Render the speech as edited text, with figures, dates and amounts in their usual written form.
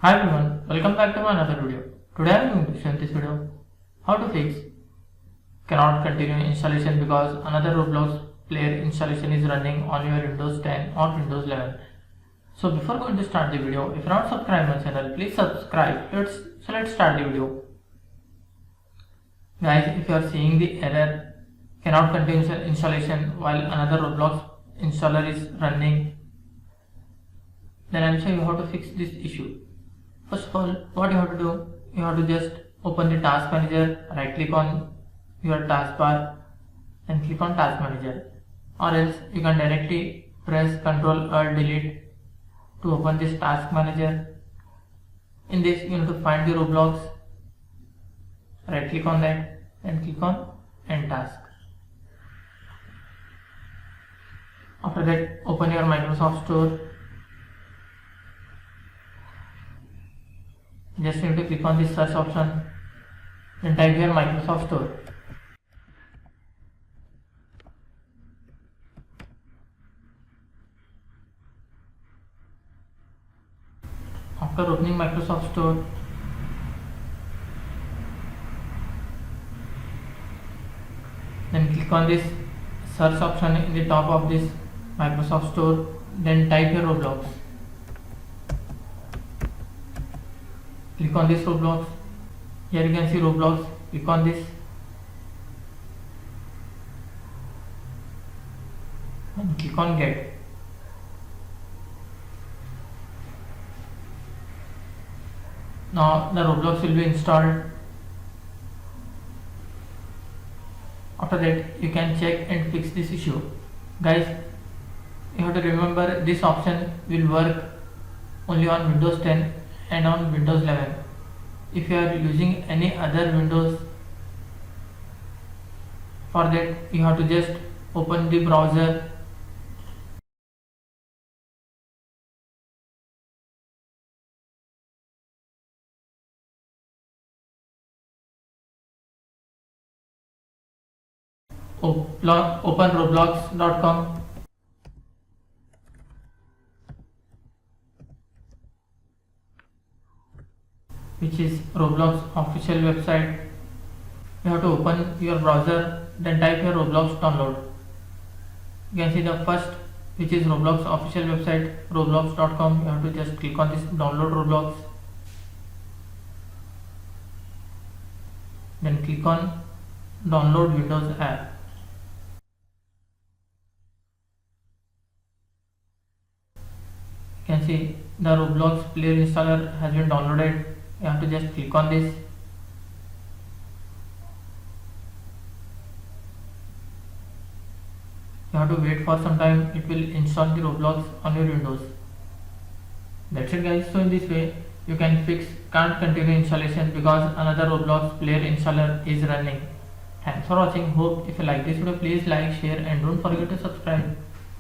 Hi everyone, welcome back to my another video. Today I am going to show in this video how to fix cannot continue installation because another Roblox player installation is running on your Windows 10 or Windows 11. So before going to start the video, if you are not subscribed my channel, please subscribe. Let's start the video. Guys, if you are seeing the error cannot continue installation while another Roblox installer is running, then I will show you how to fix this issue. First of all, what you have to do, you have to just open the task manager, right click on your taskbar and click on task manager, or else you can directly press Ctrl Alt Delete to open this task manager. In this you need to find the Roblox, right click on that and click on End Task. After that, open your Microsoft Store. Just need to click on this search option, then type here Microsoft Store. After opening Microsoft Store, then click on this search option in the top of this Microsoft Store, then type here Roblox. Click on this Roblox. Here you can see Roblox. Click on this and click on Get. Now the Roblox will be installed. After that, you can check and fix this issue. Guys, you have to remember this option will work only on Windows 10 and on Windows 11. If you are using any other Windows, for that you have to just open the browser, open roblox.com, which is Roblox official website. You have to open your browser, then type your Roblox download. You can see the first, which is Roblox official website, roblox.com. You have to just click on this download Roblox, then click on download Windows app. You can see the Roblox Player Installer has been downloaded. You have to just click on this. You have to wait for some time. It will install the Roblox on your Windows. That's it guys. So in this way you can fix can't continue installation because another Roblox Player Installer is running. Thanks for watching. Hope if you like this video, please like, share and don't forget to subscribe.